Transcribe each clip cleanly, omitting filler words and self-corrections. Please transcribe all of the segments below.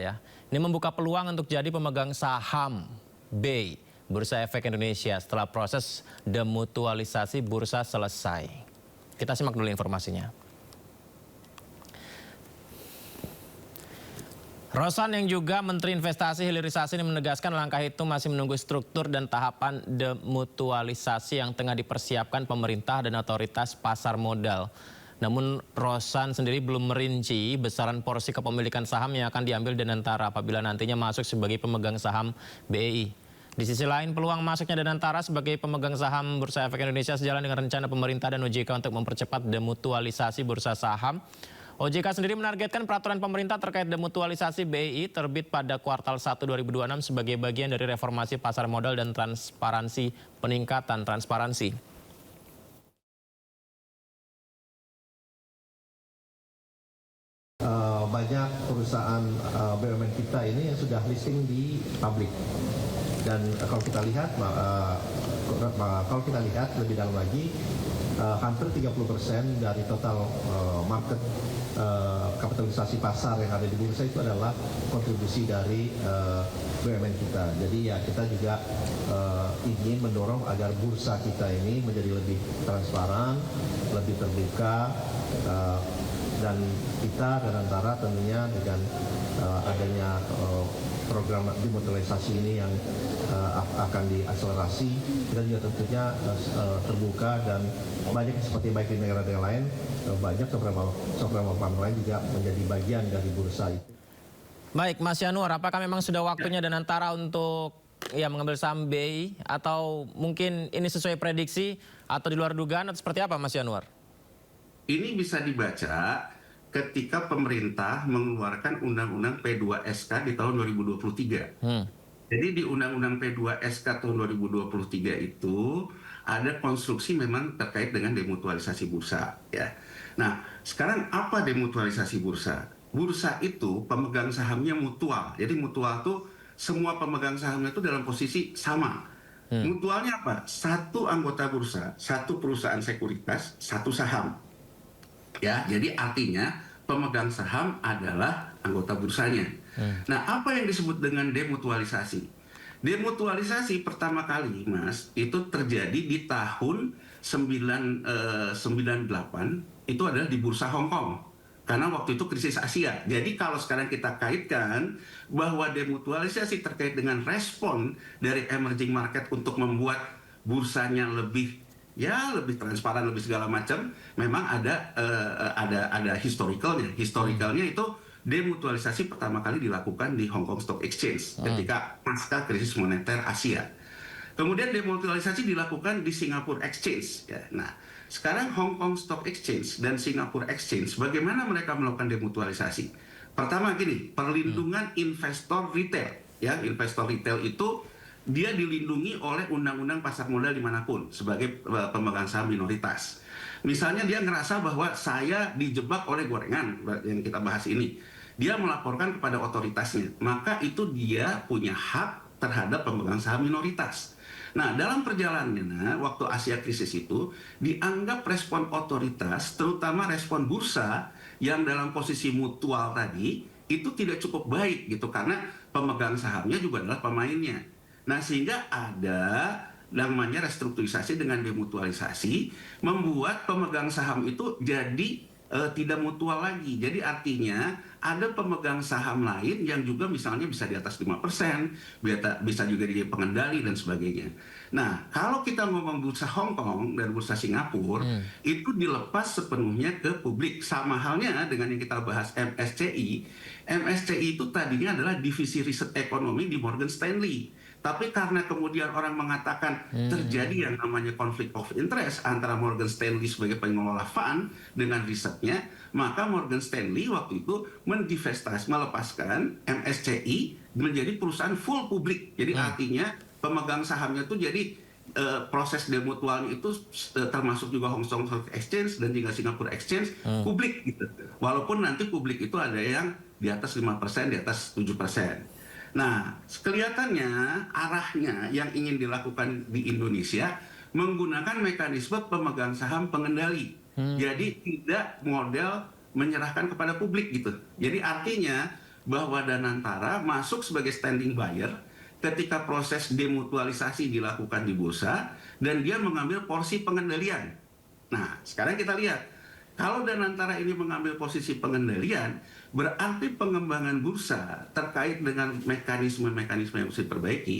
ya. Ini membuka peluang untuk jadi pemegang saham BEI, Bursa Efek Indonesia, setelah proses demutualisasi bursa selesai. Kita simak dulu informasinya. Rosan yang juga Menteri Investasi Hilirisasi ini menegaskan langkah itu masih menunggu struktur dan tahapan demutualisasi yang tengah dipersiapkan pemerintah dan otoritas pasar modal. Namun Rosan sendiri belum merinci besaran porsi kepemilikan saham yang akan diambil Danantara apabila nantinya masuk sebagai pemegang saham BEI. Di sisi lain, peluang masuknya Danantara sebagai pemegang saham Bursa Efek Indonesia sejalan dengan rencana pemerintah dan OJK untuk mempercepat demutualisasi bursa saham. OJK sendiri menargetkan peraturan pemerintah terkait demutualisasi BEI terbit pada kuartal 1 2026 sebagai bagian dari reformasi pasar modal dan transparansi, peningkatan transparansi. Banyak perusahaan BUMN kita ini yang sudah listing di publik. Dan kalau kita lihat lebih dalam lagi, hampir 30% dari total market kapitalisasi pasar yang ada di bursa itu adalah kontribusi dari BUMN kita. Jadi ya kita juga ingin mendorong agar bursa kita ini menjadi lebih transparan, lebih terbuka, dan kita Danantara tentunya dengan adanya program demutualisasi ini yang akan diakselerasi, kita juga tentunya terbuka dan banyak seperti baik di negara-negara lain, banyak beberapa firm lain juga menjadi bagian dari bursa itu. Baik, Mas Yanuar, apakah memang sudah waktunya Danantara untuk mengambil saham BEI atau mungkin ini sesuai prediksi atau di luar dugaan atau seperti apa, Mas Yanuar? Ini bisa dibaca ketika pemerintah mengeluarkan Undang-Undang P2SK di tahun 2023. Jadi di Undang-Undang P2SK tahun 2023 itu ada konstruksi memang terkait dengan demutualisasi bursa. Ya. Nah, sekarang apa demutualisasi bursa? Bursa itu pemegang sahamnya mutual. Jadi mutual itu semua pemegang sahamnya itu dalam posisi sama. Mutualnya apa? Satu anggota bursa, satu perusahaan sekuritas, satu saham. Ya, jadi artinya pemegang saham adalah anggota bursanya. Nah, apa yang disebut dengan demutualisasi? Demutualisasi pertama kali, Mas, itu terjadi di tahun 98, itu adalah di Bursa Hong Kong. Karena waktu itu krisis Asia. Jadi kalau sekarang kita kaitkan bahwa demutualisasi terkait dengan respon dari emerging market untuk membuat bursanya lebih transparan, lebih segala macam, memang ada historicalnya. Historicalnya itu demutualisasi pertama kali dilakukan di Hong Kong Stock Exchange ketika pasca krisis moneter Asia. Kemudian demutualisasi dilakukan di Singapore Exchange. Ya. Nah, sekarang Hong Kong Stock Exchange dan Singapore Exchange, bagaimana mereka melakukan demutualisasi? Pertama gini, perlindungan investor retail. Ya, investor retail itu dia dilindungi oleh undang-undang pasar modal dimanapun sebagai pemegang saham minoritas. Misalnya dia ngerasa bahwa saya dijebak oleh gorengan yang kita bahas ini. Dia melaporkan kepada otoritasnya. Maka itu dia punya hak terhadap pemegang saham minoritas. Nah, dalam perjalanannya waktu Asia krisis itu dianggap respon otoritas, terutama respon bursa yang dalam posisi mutual tadi, itu tidak cukup baik gitu karena pemegang sahamnya juga adalah pemainnya. Nah, sehingga ada namanya restrukturisasi dengan demutualisasi, membuat pemegang saham itu jadi tidak mutual lagi. Jadi artinya ada pemegang saham lain yang juga misalnya bisa di atas 5%, bisa juga jadi pengendali dan sebagainya. Nah, kalau kita ngomong bursa Hong Kong dan bursa Singapura, itu dilepas sepenuhnya ke publik. Sama halnya dengan yang kita bahas MSCI. MSCI itu tadinya adalah divisi riset ekonomi di Morgan Stanley. Tapi karena kemudian orang mengatakan terjadi yang namanya konflik of interest antara Morgan Stanley sebagai pengelola fund dengan risetnya, maka Morgan Stanley waktu itu melepaskan MSCI menjadi perusahaan full publik. Jadi artinya pemegang sahamnya itu jadi proses demutualnya itu termasuk juga Hong Kong Stock Exchange dan juga Singapore Exchange publik gitu. Walaupun nanti publik itu ada yang di atas 5%, di atas 7%. Nah, kelihatannya arahnya yang ingin dilakukan di Indonesia menggunakan mekanisme pemegang saham pengendali. Jadi tidak model menyerahkan kepada publik gitu. Jadi artinya bahwa Danantara masuk sebagai standing buyer ketika proses demutualisasi dilakukan di bursa dan dia mengambil porsi pengendalian. Nah, sekarang kita lihat, kalau Danantara ini mengambil posisi pengendalian, berarti pengembangan bursa terkait dengan mekanisme-mekanisme yang harus diperbaiki.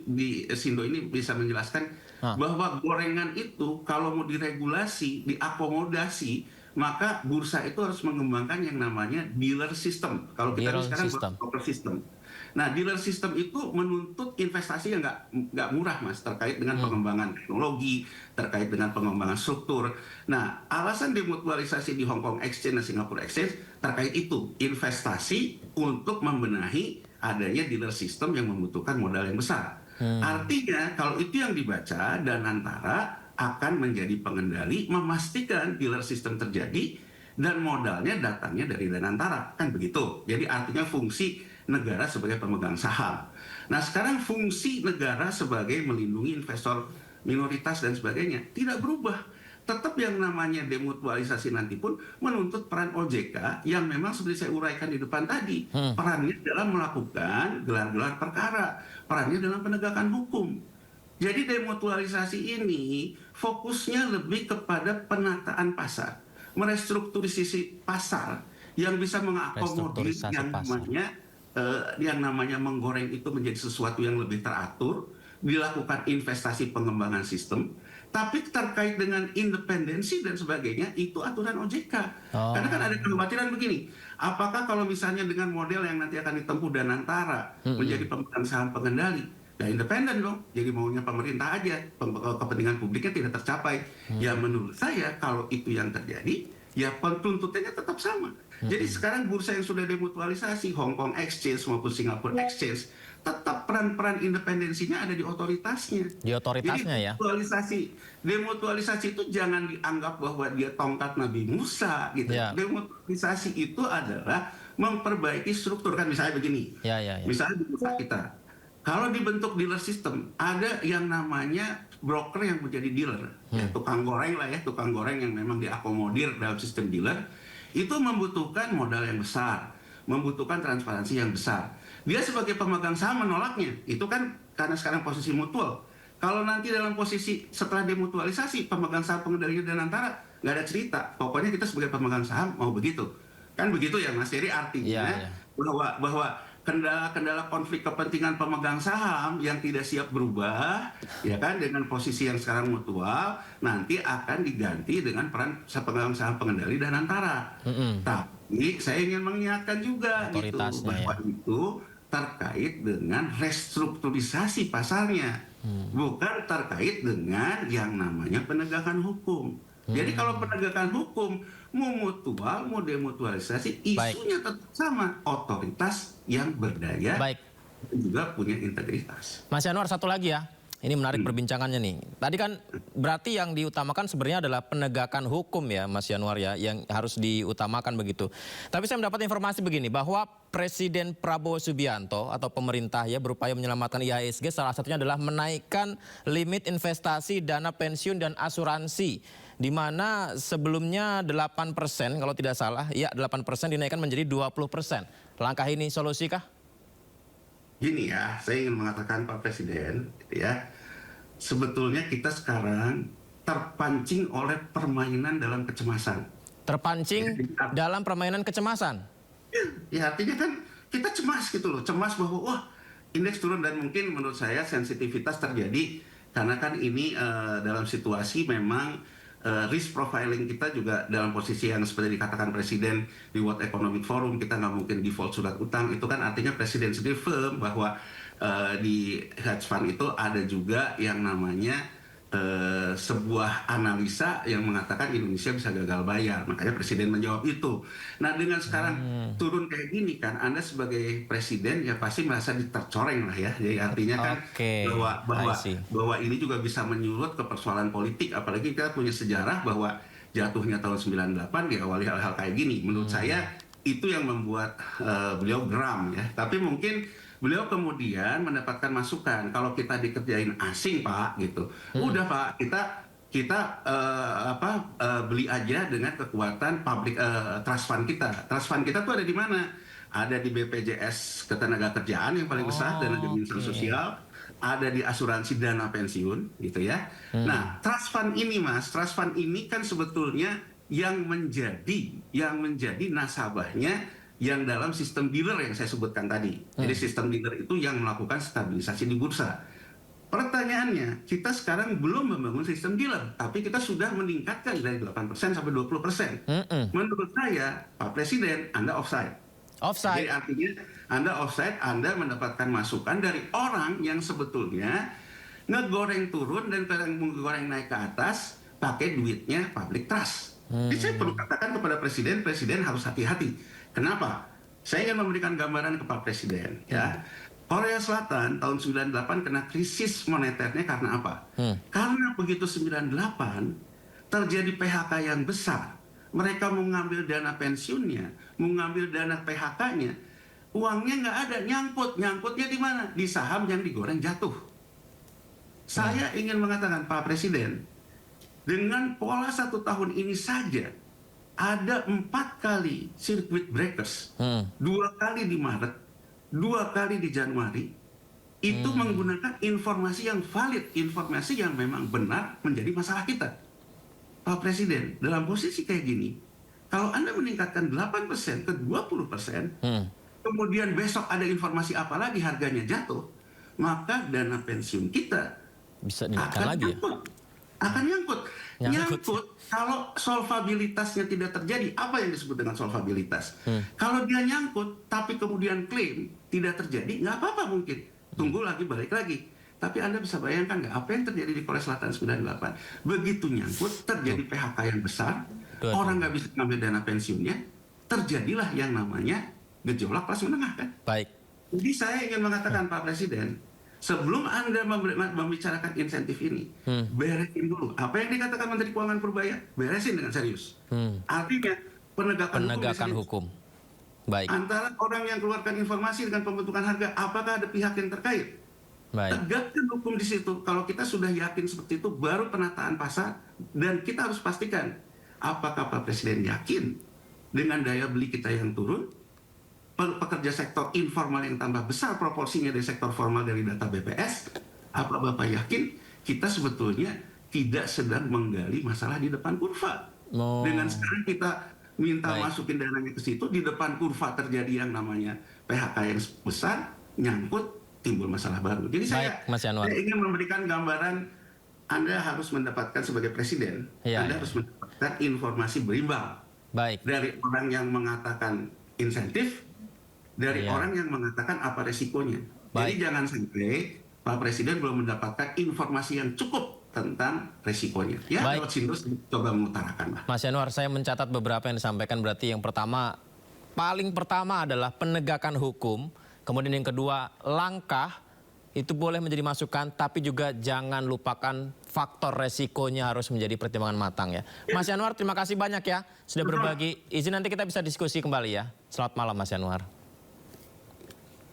Di Sindo ini bisa menjelaskan bahwa gorengan itu kalau mau diregulasi, diakomodasi, maka bursa itu harus mengembangkan yang namanya dealer system. Kalau kita sekarang broker system. Nah, dealer system itu menuntut investasi yang nggak murah, Mas, terkait dengan pengembangan teknologi, terkait dengan pengembangan struktur. Nah, alasan demutualisasi di Hong Kong Exchange dan Singapore Exchange terkait itu, investasi untuk membenahi adanya dealer system yang membutuhkan modal yang besar. Artinya, kalau itu yang dibaca, Danantara akan menjadi pengendali, memastikan dealer system terjadi, dan modalnya datangnya dari Danantara. Kan begitu. Jadi artinya fungsi negara sebagai pemegang saham. Nah, sekarang fungsi negara sebagai melindungi investor minoritas dan sebagainya tidak berubah. Tetap yang namanya demutualisasi nanti pun menuntut peran OJK yang memang seperti saya uraikan di depan tadi. Perannya dalam melakukan gelar-gelar perkara. Perannya dalam penegakan hukum. Jadi demutualisasi ini fokusnya lebih kepada penataan pasar. Merestrukturisasi pasar yang bisa mengakomodir yang namanya menggoreng itu menjadi sesuatu yang lebih teratur, dilakukan investasi pengembangan sistem, tapi terkait dengan independensi dan sebagainya itu aturan OJK. Karena kan ada kekhawatiran begini, apakah kalau misalnya dengan model yang nanti akan ditempuh Danantara menjadi pemegang saham pengendali, ya independen dong, jadi maunya pemerintah aja, kepentingan publiknya tidak tercapai. Ya menurut saya kalau itu yang terjadi, ya tuntutannya tetap sama. Jadi sekarang bursa yang sudah demutualisasi, Hong Kong Exchange maupun Singapore Exchange, tetap peran-peran independensinya ada di otoritasnya. Di otoritasnya. Jadi demutualisasi itu jangan dianggap bahwa dia tongkat Nabi Musa gitu. Demutualisasi itu adalah memperbaiki struktur, kan misalnya begini. Misalnya di bursa kita, kalau dibentuk dealer system, ada yang namanya broker yang menjadi dealer, tukang goreng lah ya, tukang goreng yang memang diakomodir dalam sistem dealer, itu membutuhkan modal yang besar, membutuhkan transparansi yang besar. Dia sebagai pemegang saham menolaknya, itu kan karena sekarang posisi mutual. Kalau nanti dalam posisi setelah demutualisasi, pemegang saham pengendalinya Danantara, nggak ada cerita, pokoknya kita sebagai pemegang saham mau begitu. Kan begitu ya Mas, jadi artinya bahwa kendala-kendala konflik kepentingan pemegang saham yang tidak siap berubah, ya kan, dengan posisi yang sekarang mutual, nanti akan diganti dengan peran pemegang saham pengendali Danantara. Tapi saya ingin mengingatkan juga gitu, bahwa itu terkait dengan restrukturisasi pasarnya, bukan terkait dengan yang namanya penegakan hukum. Jadi kalau penegakan hukum, mau mutual, mau demutualisasi, isunya tetap sama. Otoritas yang berdaya dan juga punya integritas. Mas Yanuar, satu lagi ya. Ini menarik perbincangannya nih. Tadi kan berarti yang diutamakan sebenarnya adalah penegakan hukum ya Mas Yanuar ya, yang harus diutamakan begitu. Tapi saya mendapat informasi begini, bahwa Presiden Prabowo Subianto atau pemerintah ya berupaya menyelamatkan IHSG, salah satunya adalah menaikkan limit investasi dana pensiun dan asuransi, di mana sebelumnya 8% kalau tidak salah, ya 8% dinaikkan menjadi 20%. Langkah ini solusi kah? Gini ya, saya ingin mengatakan Pak Presiden, ya, sebetulnya kita sekarang terpancing oleh permainan dalam kecemasan. Terpancing dalam permainan kecemasan? Ya artinya kan kita cemas gitu loh, cemas bahwa wah indeks turun, dan mungkin menurut saya sensitivitas terjadi karena kan ini dalam situasi memang risk profiling kita juga dalam posisi yang seperti dikatakan Presiden di World Economic Forum, kita nggak mungkin default surat utang. Itu kan artinya Presiden sendiri firm bahwa di hedge fund itu ada juga yang namanya sebuah analisa yang mengatakan Indonesia bisa gagal bayar. Makanya Presiden menjawab itu. Nah dengan sekarang turun kayak gini kan, Anda sebagai Presiden ya pasti merasa ditercoreng lah ya. Jadi artinya kan bahwa ini juga bisa menyulut ke persoalan politik. Apalagi kita punya sejarah bahwa jatuhnya tahun 98 diawali hal-hal kayak gini. Menurut saya itu yang membuat beliau geram ya. Tapi mungkin beliau kemudian mendapatkan masukan, kalau kita dikerjain asing Pak gitu, udah Pak, kita kita beli aja dengan kekuatan public trust fund kita. Trust fund kita tuh ada di mana? Ada di BPJS Ketenagakerjaan yang paling besar, dana jaminan sosial, ada di asuransi dana pensiun, gitu ya. Nah, trust fund ini, Mas, trust fund ini kan sebetulnya yang menjadi nasabahnya yang dalam sistem dealer yang saya sebutkan tadi. Jadi sistem dealer itu yang melakukan stabilisasi di bursa. Pertanyaannya, kita sekarang belum membangun sistem dealer, tapi kita sudah meningkatkan dari 8% sampai 20%. Menurut saya, Pak Presiden, Anda offside. Jadi artinya Anda offside, Anda mendapatkan masukan dari orang yang sebetulnya ngegoreng turun dan ngegoreng naik ke atas pakai duitnya public trust. Jadi saya perlu katakan kepada Presiden, Presiden harus hati-hati. Kenapa? Saya ingin memberikan gambaran ke Pak Presiden. Ya. Korea Selatan tahun 98 kena krisis moneternya karena apa? Karena begitu 98 terjadi PHK yang besar. Mereka mau ngambil dana pensiunnya, mau ngambil dana PHK-nya, uangnya nggak ada, nyangkutnya di mana? Di saham yang digoreng jatuh. Saya ingin mengatakan, Pak Presiden, dengan pola 1 tahun ini saja, ada 4 kali circuit breakers, 2 kali di Maret, 2 kali di Januari, itu menggunakan informasi yang valid, informasi yang memang benar menjadi masalah kita. Pak Presiden, dalam posisi kayak gini, kalau Anda meningkatkan 8% ke 20%, kemudian besok ada informasi apa lagi harganya jatuh, maka dana pensiun kita bisa dinaikkan lagi nyangkut. Akan nyangkut. Kalau solvabilitasnya tidak terjadi, apa yang disebut dengan solvabilitas? Kalau dia nyangkut, tapi kemudian klaim tidak terjadi, nggak apa-apa mungkin. Tunggu lagi, balik lagi. Tapi Anda bisa bayangkan nggak apa yang terjadi di Korea Selatan 98? Begitu nyangkut, terjadi PHK yang besar, orang nggak bisa mengambil dana pensiunnya, terjadilah yang namanya gejolak kelas menengah kan? Baik. Jadi saya ingin mengatakan Pak Presiden, sebelum Anda membicarakan insentif ini, beresin dulu. Apa yang dikatakan Menteri Keuangan Purbaya, beresin dengan serius. Artinya penegakan hukum. Baik. Antara orang yang keluarkan informasi dengan pembentukan harga, apakah ada pihak yang terkait? Baik. Tegakkan hukum di situ. Kalau kita sudah yakin seperti itu, baru penataan pasar. Dan kita harus pastikan, apakah Pak Presiden yakin dengan daya beli kita yang turun, pekerja sektor informal yang tambah besar proporsinya dari sektor formal dari data BPS, apa Bapak yakin kita sebetulnya tidak sedang menggali masalah di depan kurva? Dengan sekarang kita minta masukin dananya ke situ, di depan kurva terjadi yang namanya PHK yang besar, nyangkut, timbul masalah baru. Jadi saya ingin memberikan gambaran, Anda harus mendapatkan sebagai Presiden, Anda harus mendapatkan informasi berimbang. Dari orang yang mengatakan insentif, dari orang yang mengatakan apa resikonya. Jadi jangan sampai Pak Presiden belum mendapatkan informasi yang cukup tentang resikonya. Ya, lewat Sindus coba mengutarakan. Mas Yanuar, saya mencatat beberapa yang disampaikan. Berarti yang pertama, paling pertama adalah penegakan hukum. Kemudian yang kedua, langkah itu boleh menjadi masukan, tapi juga jangan lupakan faktor resikonya harus menjadi pertimbangan matang ya. Mas Yanuar, terima kasih banyak ya sudah berbagi. Izin nanti kita bisa diskusi kembali ya. Selamat malam Mas Yanuar.